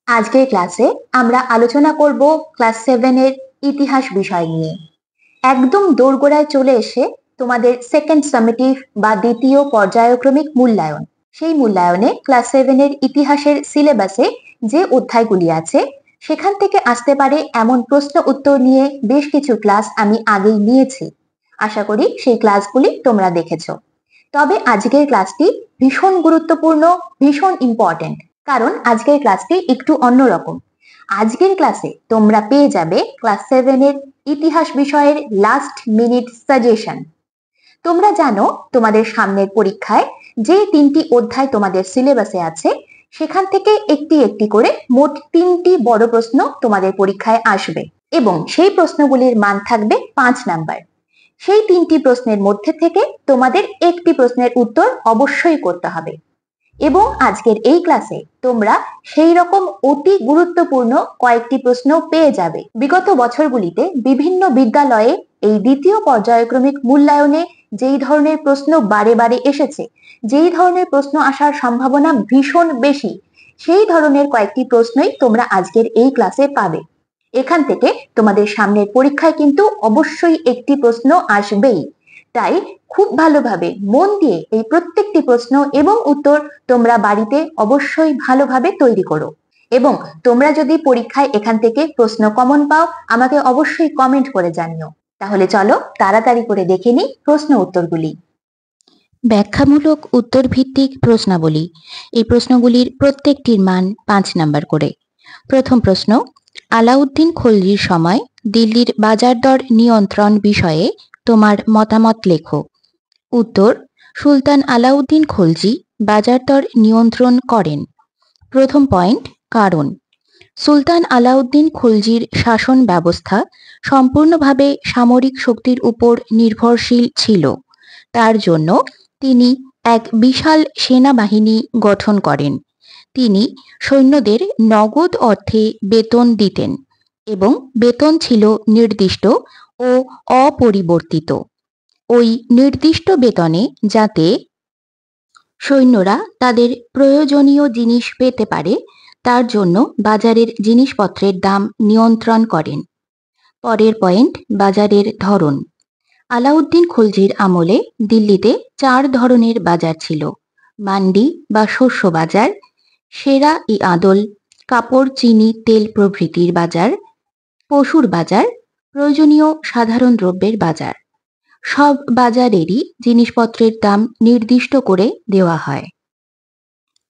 আজকের ক্লাসে আমরা আলোচনা করব ক্লাস 7 এর ইতিহাস বিষয় নিয়ে। একদম দোরগোড়ায় চলে এসে তোমাদের সেকেন্ড সামেটিভ বা দ্বিতীয় পর্যায়ক্রমিক মূল্যায়ন, সেই মূল্যায়নে ক্লাস 7 এর ইতিহাসের সিলেবাসে যে অধ্যায়গুলি আছে সেখান থেকে আসতে পারে এমন প্রশ্ন উত্তর নিয়ে বেশ কিছু ক্লাস আমি আগেই নিয়েছি। আশা করি সেই ক্লাসগুলি তোমরা দেখেছো। তবে আজকের ক্লাসটি ভীষণ গুরুত্বপূর্ণ, ভীষণ ইম্পর্টেন্ট, কারণ আজকের ক্লাসটি একটু অন্যরকম। আজকের ক্লাসে তোমরা পেয়ে যাবে ক্লাস 7 এর ইতিহাস বিষয়ের লাস্ট মিনিট সাজেশন। তোমরা জানো তোমাদের সামনের পরীক্ষায় যে 3টি অধ্যায় তোমাদের সিলেবাসে আছে সেখান থেকে একটি একটি করে মোট 3টি বড় প্রশ্ন তোমাদের পরীক্ষায় আসবে এবং সেই প্রশ্নগুলির মান থাকবে 5 নাম্বার। সেই 3টি প্রশ্নের মধ্যে থেকে তোমাদের একটি প্রশ্নের উত্তর অবশ্যই করতে হবে এবং আজকের এই ক্লাসে তোমরা সেই রকম অতি গুরুত্বপূর্ণ কয়েকটি প্রশ্ন পেয়ে যাবে। বিগত বছরগুলিতে বিভিন্ন বিদ্যালয়ে এই দ্বিতীয় পর্যায়ক্রমিক মূল্যায়নে যেই ধরনের প্রশ্ন বারে বারে এসেছে, যেই ধরনের প্রশ্ন আসার সম্ভাবনা ভীষণ বেশি, সেই ধরনের কয়েকটি প্রশ্নই তোমরা আজকের এই ক্লাসে পাবে। এখান থেকে তোমাদের সামনের পরীক্ষায় কিন্তু অবশ্যই একটি প্রশ্ন আসবেই, তাই খুব ভালোভাবে মন দিয়ে এই প্রত্যেকটি প্রশ্ন এবং উত্তর তোমরা বাড়িতে অবশ্যই ভালোভাবে তৈরি করো এবং তোমরা যদি পরীক্ষায় এখান থেকে প্রশ্ন কমন পাও আমাকে অবশ্যই কমেন্ট করে জানিও। তাহলে চলো তাড়াতাড়ি করে দেখে নিই প্রশ্ন উত্তরগুলি। ব্যাখ্যামূলক উত্তর ভিত্তিক প্রশ্নাবলী। এই প্রশ্নগুলির প্রত্যেকটির মান 5 নাম্বার করে। প্রথম প্রশ্ন, আলাউদ্দিন খলজির সময় দিল্লির বাজার দর নিয়ন্ত্রণ বিষয়ে তোমার মতামত লেখো। উত্তর, সুলতান আলাউদ্দিন খলজি বাজার দর নিয়ন্ত্রণ করেন। প্রথম পয়েন্ট, কারণ সুলতান আলাউদ্দিন খলজির শাসন ব্যবস্থা সম্পূর্ণভাবে সামরিক শক্তির উপর নির্ভরশীল ছিল। তার জন্য তিনি এক বিশাল সেনাবাহিনী গঠন করেন। তিনি সৈন্যদের নগদ অর্থে বেতন দিতেন এবং বেতন ছিল নির্দিষ্ট ও অপরিবর্তিত। ওই নির্দিষ্ট বেতনে যাতে সৈন্যরা তাদের প্রয়োজনীয় জিনিস পেতে পারে তার জন্য বাজারের জিনিসপত্রের দাম নিয়ন্ত্রণ করেন। পরের পয়েন্ট, বাজারের ধরন। আলাউদ্দিন খলজির আমলে দিল্লিতে 4 ধরনের বাজার ছিল: মান্ডি বা শস্য বাজার, সেরা ই আদল, কাপড়, চিনি, তেল প্রভৃতির বাজার, পশুর বাজার, প্রয়োজনীয় সাধারণ দ্রব্যের বাজার। সব বাজারেরই জিনিসপত্রের দাম নির্দিষ্ট করে দেওয়া হয়।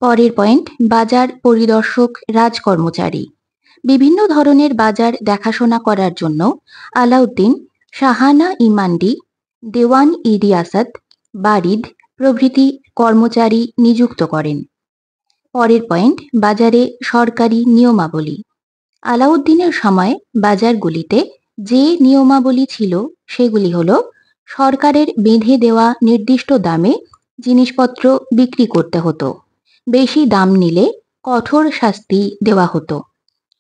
পরের পয়েন্ট, বাজার পরিদর্শক রাজকর্মচারী। বিভিন্ন ধরনের বাজার দেখাশোনা করার জন্য আলাউদ্দিন শাহানা ই মান্ডি, দেওয়ান ই রিয়াসত, বারিদ প্রভৃতি কর্মচারী নিযুক্ত করেন। পরের পয়েন্ট, বাজারে সরকারি নিয়মাবলী। আলাউদ্দিনের সময় বাজারগুলিতে যে নিয়মাবলী ছিল সেগুলি হল: সরকারের বেঁধে দেওয়া নির্দিষ্ট দামে জিনিসপত্র বিক্রি করতে হতো, বেশি দাম নিলে কঠোর শাস্তি দেওয়া হতো,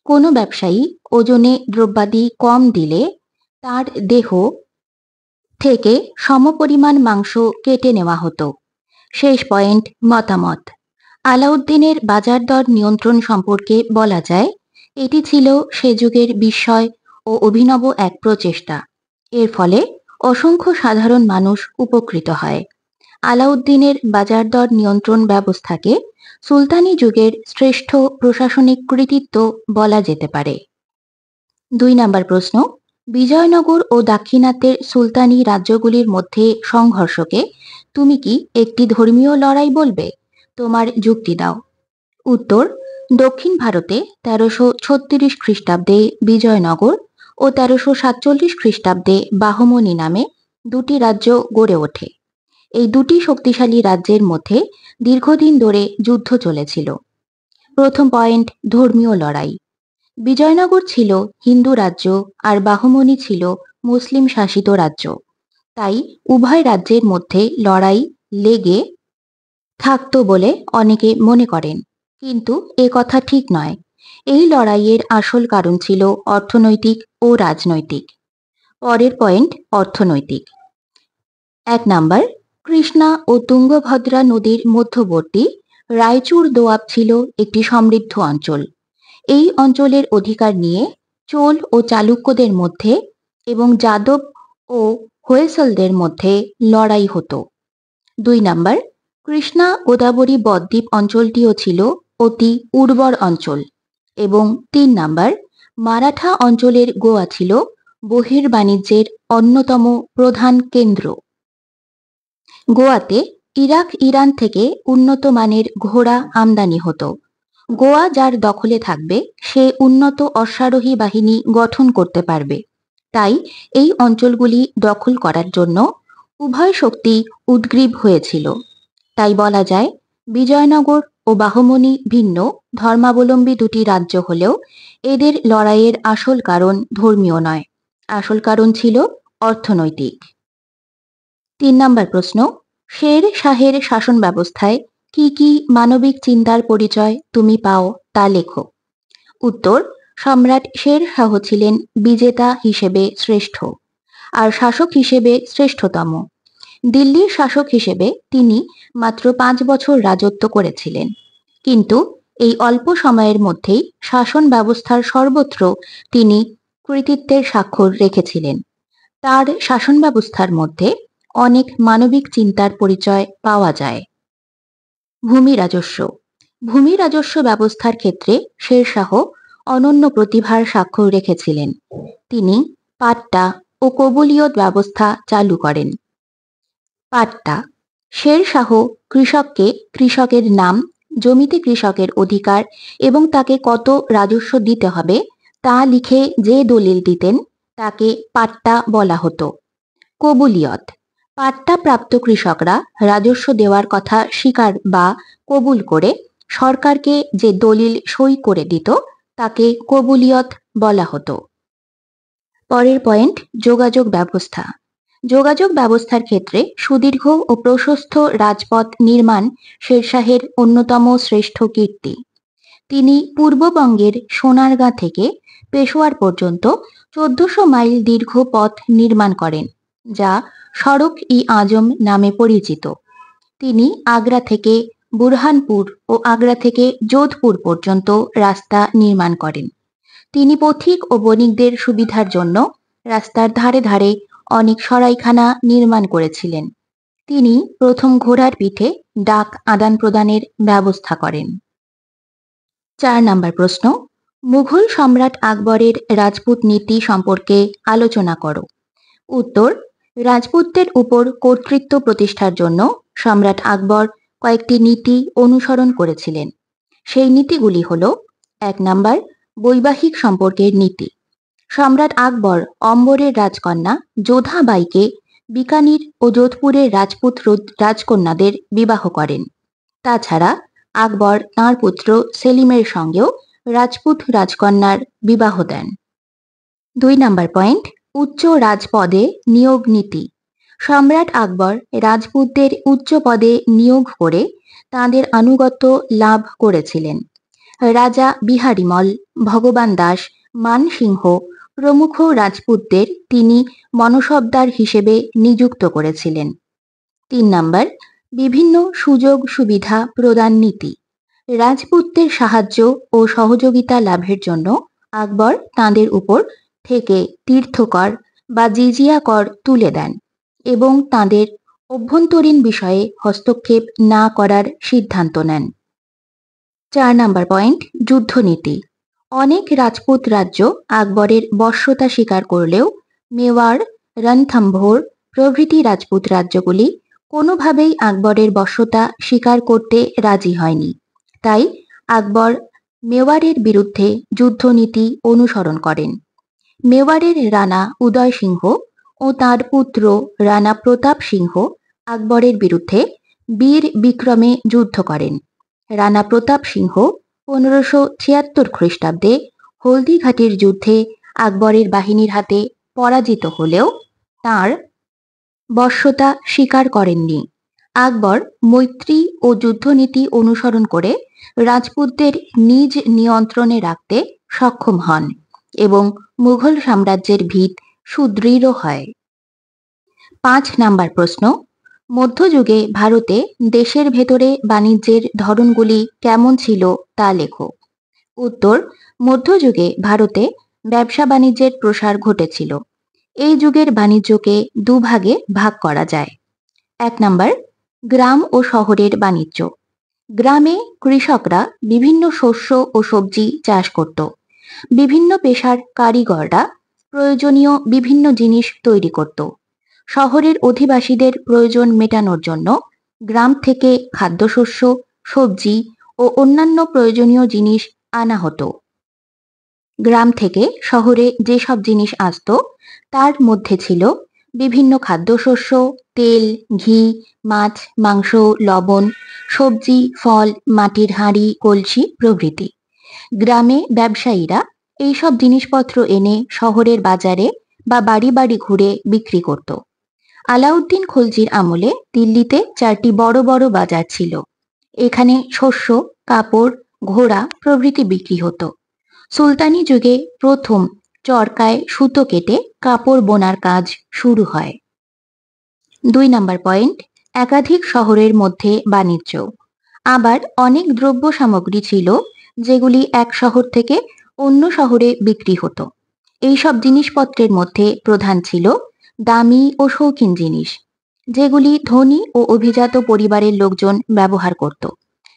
কোনো ব্যবসায়ী ওজনে দ্রব্যাদি কম দিলে তার দেহ থেকে সমপরিমাণ মাংস কেটে নেওয়া হতো। শেষ পয়েন্ট, মতামত। আলাউদ্দিনের বাজার দর নিয়ন্ত্রণ সম্পর্কে বলা যায়, এটি ছিল সে যুগের বিস্ময় ও অভিনব এক প্রচেষ্টা। এর ফলে অসংখ্য সাধারণ মানুষ উপকৃত হয়। আলাউদ্দিনের বাজার দর নিয়ন্ত্রণ ব্যবস্থাকে সুলতানি যুগের শ্রেষ্ঠ প্রশাসনিক কৃতিত্ব বলা যেতে পারে। 2 নাম্বার প্রশ্ন, বিজয়নগর ও দাক্ষিণাত্যের সুলতানি রাজ্যগুলির মধ্যে সংঘর্ষকে তুমি কি একটি ধর্মীয় লড়াই বলবে? তোমার যুক্তি দাও। উত্তর, দক্ষিণ ভারতে 1336 খ্রিস্টাব্দে বিজয়নগর ও 1347 খ্রিস্টাব্দে বাহমনি নামে 2টি রাজ্য গড়ে ওঠে। এই 2টি শক্তিশালী রাজ্যের মধ্যে দীর্ঘদিন ধরে যুদ্ধ চলেছিল। প্রথম পয়েন্ট, ধর্মীয় লড়াই। বিজয়নগর ছিল হিন্দু রাজ্য আর বাহমনি ছিল মুসলিম শাসিত রাজ্য, তাই উভয় রাজ্যের মধ্যে লড়াই লেগে থাকতো বলে অনেকে মনে করেন, কিন্তু এ কথা ঠিক নয়। এই লড়াইয়ের আসল কারণ ছিল অর্থনৈতিক ও রাজনৈতিক। পরের পয়েন্ট, অর্থনৈতিক। 1 নাম্বার, কৃষ্ণা ও তুঙ্গভদ্রা নদীর মধ্যবর্তী রায়চুর দোয়াব ছিল একটি সমৃদ্ধ অঞ্চল। এই অঞ্চলের অধিকার নিয়ে চোল ও চালুক্যদের মধ্যে এবং যাদব ও হোয়সলদের মধ্যে লড়াই হতো। 2 নাম্বার, কৃষ্ণা গোদাবরী বদ্বীপ অঞ্চলটিও ছিল অতি উর্বর অঞ্চল। এবং 3 নাম্বার, মারাঠা অঞ্চলের গোয়া ছিল বহির্বাণিজ্যের অন্যতম প্রধান কেন্দ্র। গোয়াতে ইরাক ইরান থেকে উন্নত মানের ঘোড়া আমদানি হতো। গোয়া যার দখলে থাকবে সে উন্নত অশ্বারোহী বাহিনী গঠন করতে পারবে। তাই এই অঞ্চলগুলি দখল করার জন্য উভয় শক্তি উদগ্রীব হয়েছিল। তাই বলা যায় বিজয়নগর ও বাহমনি ভিন্ন ধর্মাবলম্বী দুটি রাজ্য হলেও এদের লড়াইয়ের আসল কারণ ধর্মীয় নয়, আসল কারণ ছিল অর্থনৈতিক। 3 নাম্বার প্রশ্ন, শের শাহের শাসন ব্যবস্থায় কি কি মানবিক চিন্তার পরিচয় তুমি পাও তা লেখো। উত্তর, সম্রাট শের শাহ ছিলেন বিজেতা হিসেবে শ্রেষ্ঠ, আর শাসক হিসেবে শ্রেষ্ঠতম। দিল্লির শাসক হিসেবে তিনি মাত্র 5 বছর রাজত্ব করেছিলেন, কিন্তু এই অল্প সময়ের মধ্যেই শাসন ব্যবস্থার সর্বত্র তিনি কৃতিত্বের স্বাক্ষর রেখেছিলেন। তার শাসন ব্যবস্থার মধ্যে অনেক মানবিক চিন্তার পরিচয় পাওয়া যায়। ভূমি রাজস্ব। ভূমি রাজস্ব ব্যবস্থার ক্ষেত্রে শেরশাহ অনন্য প্রতিভার স্বাক্ষর রেখেছিলেন। তিনি পাট্টা ও কবুলিয়ত ব্যবস্থা চালু করেন। পাট্টা, শেরশাহ কৃষককে কৃষকের নাম, জমিতে কৃষকের অধিকার এবং তাকে কত রাজস্ব দিতে হবে তা লিখে যে দলিল দিতেন তাকে পাট্টা বলা হতো। কবুলিয়ত, পাট্টা প্রাপ্ত কৃষকরা রাজস্ব দেওয়ার কথা স্বীকার বা কবুল করে সরকারকে যে দলিল সই করে দিত তাকে কবুলিয়ত বলা হতো। পরের পয়েন্ট, যোগাযোগ ব্যবস্থা। যোগাযোগ ব্যবস্থার ক্ষেত্রে সুদীর্ঘ ও প্রশস্ত রাজপথ নির্মাণ শেরশাহের অন্যতম শ্রেষ্ঠ কীর্তি। তিনি পূর্ববঙ্গের সোনারগাঁ থেকে পেশোয়ার পর্যন্ত 1400 মাইল দীর্ঘ পথ নির্মাণ করেন, যা সড়ক ই আজম নামে পরিচিত। তিনি আগ্রা থেকে বুরহানপুর ও আগ্রা থেকে যোধপুর পর্যন্ত রাস্তা নির্মাণ করেন। তিনি পথিক ও বণিকদের সুবিধার জন্য রাস্তার ধারে ধারে অনেক সরাইখানা নির্মাণ করেছিলেন। তিনি প্রথম ঘোড়ার পিঠে ডাক আদান প্রদানের ব্যবস্থা করেন। 4 নাম্বার প্রশ্ন, মুঘল সম্রাট আকবরের রাজপুত নীতি সম্পর্কে আলোচনা করো। উত্তর, রাজপুতদের উপর কর্তৃত্ব প্রতিষ্ঠার জন্য সম্রাট আকবর কয়েকটি নীতি অনুসরণ করেছিলেন। সেই নীতিগুলি হল: 1 নাম্বার, বৈবাহিক সম্পর্কের নীতি। সম্রাট আকবর অম্বরের রাজকন্যা যোধাবাইকে বিকানির ও যোধপুরের রাজপুত রাজকন্যাদের বিবাহ করেন। তাছাড়া আকবর তাঁর পুত্র সেলিমের সঙ্গেও রাজপুত রাজকন্যার বিবাহ দেন। 2 নাম্বার পয়েন্ট, উচ্চ রাজপদে নিয়োগ নীতি। সম্রাট আকবর রাজপুতদের উচ্চ পদে নিয়োগ করে তাঁদের আনুগত্য লাভ করেছিলেন। রাজা বিহারীমল, ভগবান দাস, মানসিংহ প্রমুখ রাজপুতদের তিনি মনসবদার হিসেবে নিযুক্ত করেছিলেন। 3 নাম্বার, বিভিন্ন সুযোগ সুবিধা প্রদান নীতি। রাজপুতদের সাহায্য ও সহযোগিতা লাভের জন্য আকবর তাঁদের উপর থেকে তীর্থকর বা জিজিয়া কর তুলে দেন এবং তাঁদের অভ্যন্তরীণ বিষয়ে হস্তক্ষেপ না করার সিদ্ধান্ত নেন। 4 নাম্বার পয়েন্ট, যুদ্ধনীতি। অনেক রাজপুত রাজ্য আকবরের বশ্যতা স্বীকার করলেও মেওয়াড়, রণথম্ভোর প্রভৃতি রাজপুত রাজ্যগুলি কোনোভাবেই আকবরের বশ্যতা স্বীকার করতে রাজি হয়নি। তাই আকবর মেওয়াড়ের বিরুদ্ধে যুদ্ধনীতি অনুসরণ করেন। মেওয়াড়ের রানা উদয় সিংহ ও তাঁর পুত্র রানা প্রতাপ সিংহ আকবরের বিরুদ্ধে বীর বিক্রমে যুদ্ধ করেন। রানা প্রতাপ সিংহ 1576 খ্রিস্টাব্দে হলদিঘাটির যুদ্ধে আকবরের বাহিনীর হাতে পরাজিত হলেও তাঁর বশ্যতা স্বীকার করেননি। আকবর মৈত্রী ও যুদ্ধনীতি অনুসরণ করে রাজপুতদের নিজ নিয়ন্ত্রণে রাখতে সক্ষম হন এবং মুঘল সাম্রাজ্যের ভিত সুদৃঢ় হয়। 5 নাম্বার প্রশ্ন, মধ্যযুগে ভারতে দেশের ভেতরে বাণিজ্যের ধরনগুলি কেমন ছিল তা লেখো। উত্তর, মধ্যযুগে ভারতে ব্যবসা বাণিজ্যের প্রসার ঘটেছিল। এই যুগের বাণিজ্যকে দুভাগে ভাগ করা যায়। 1 নাম্বার, গ্রাম ও শহরের বাণিজ্য। গ্রামে কৃষকরা বিভিন্ন শস্য ও সবজি চাষ করত। বিভিন্ন পেশার কারিগররা প্রয়োজনীয় বিভিন্ন জিনিস তৈরি করত। শহরের অধিবাসীদের প্রয়োজন মেটানোর জন্য গ্রাম থেকে খাদ্যশস্য, সবজি ও অন্যান্য প্রয়োজনীয় জিনিস আনা হতো। গ্রাম থেকে শহরে যেসব জিনিস আসতো তার মধ্যে ছিল বিভিন্ন খাদ্যশস্য, তেল, ঘি, মাছ, মাংস, লবণ, সবজি, ফল, মাটির হাঁড়ি, কলসি প্রভৃতি। গ্রামে ব্যবসায়ীরা এইসব জিনিসপত্র এনে শহরের বাজারে বা বাড়ি বাড়ি ঘুরে বিক্রি করত। আলাউদ্দিন খলজির আমলে দিল্লিতে 4টি বড় বড় বাজার ছিল। এখানে শস্য, কাপড়, ঘোড়া প্রভৃতি বিক্রি হতো। সুলতানি যুগে প্রথম চরকায় সুতো কেটে কাপড় বোনার কাজ শুরু হয়। 2 নাম্বার পয়েন্ট, একাধিক শহরের মধ্যে বাণিজ্য। আবার অনেক দ্রব্য সামগ্রী ছিল যেগুলি এক শহর থেকে অন্য শহরে বিক্রি হতো। এইসব জিনিসপত্রের মধ্যে প্রধান ছিল দামি ও শৌখিন জিনিস, যেগুলি ধনী ও অভিজাত পরিবারের লোকজন ব্যবহার করত।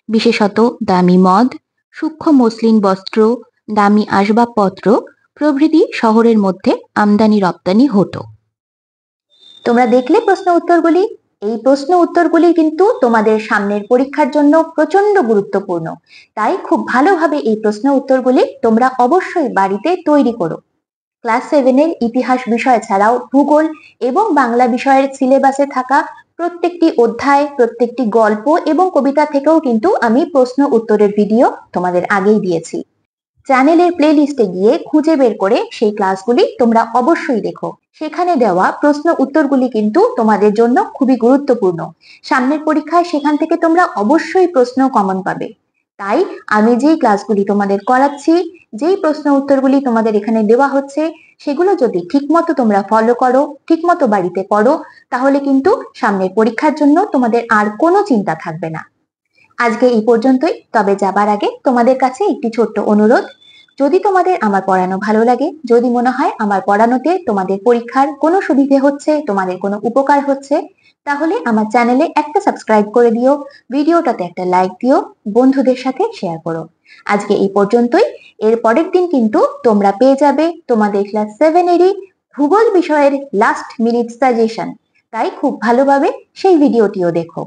বিশেষত দামি মদ, সূক্ষ্ম মসলিন বস্ত্র, দামি আসবাবপত্র প্রভৃতি শহরের মধ্যে আমদানি রপ্তানি হতো। তোমরা দেখলে প্রশ্ন উত্তরগুলি। এই প্রশ্ন উত্তরগুলি কিন্তু তোমাদের সামনের পরীক্ষার জন্য প্রচন্ড গুরুত্বপূর্ণ। তাই খুব ভালোভাবে এই প্রশ্ন উত্তরগুলি তোমরা অবশ্যই বাড়িতে তৈরি করো। ক্লাস 7-এর ইতিহাস বিষয় ছাড়াও ভূগোল এবং বাংলা বিষয়ের সিলেবাসে থাকা প্রত্যেকটি অধ্যায়, প্রত্যেকটি গল্প এবং কবিতা থেকেও কিন্তু আমি প্রশ্ন উত্তরের ভিডিও তোমাদের আগেই দিয়েছি। চ্যানেলের প্লেলিস্টে গিয়ে খুঁজে বের করে সেই ক্লাসগুলি তোমরা অবশ্যই দেখো। সেখানে দেওয়া প্রশ্ন উত্তরগুলি কিন্তু তোমাদের জন্য খুবই গুরুত্বপূর্ণ। সামনের পরীক্ষায় সেখান থেকে তোমরা অবশ্যই প্রশ্ন কমন পাবে। তাই আমি যেই ক্লাসগুলি তোমাদের করাচ্ছি, যেই প্রশ্ন উত্তরগুলি তোমাদের এখানে দেওয়া হচ্ছে, সেগুলো যদি ঠিকমতো তোমরা ফলো করো, ঠিকমতো বাড়িতে পড়ো, তাহলে কিন্তু সামনের পরীক্ষার জন্য তোমাদের আর কোনো চিন্তা থাকবে না। আজকে এই পর্যন্তই। তবে যাবার আগে তোমাদের কাছে একটি ছোট্ট অনুরোধ, যদি তোমাদের আমার পড়ানো ভালো লাগে, যদি মনে হয় আমার পড়ানোতে তোমাদের পরীক্ষার কোনো সুবিধে হচ্ছে, তোমাদের কোনো উপকার হচ্ছে, তাহলে আমার চ্যানেলে একটা সাবস্ক্রাইব করে দিও, ভিডিওটাতে একটা লাইক দিও, বন্ধুদের সাথে শেয়ার করো। আজকে এই পর্যন্তই। এর পরের দিন কিন্তু তোমরা পেয়ে যাবে তোমাদের ক্লাস 7-এরই ভূগোল বিষয়ের লাস্ট মিনিট সাজেশন। তাই খুব ভালোভাবে সেই ভিডিওটিও দেখো।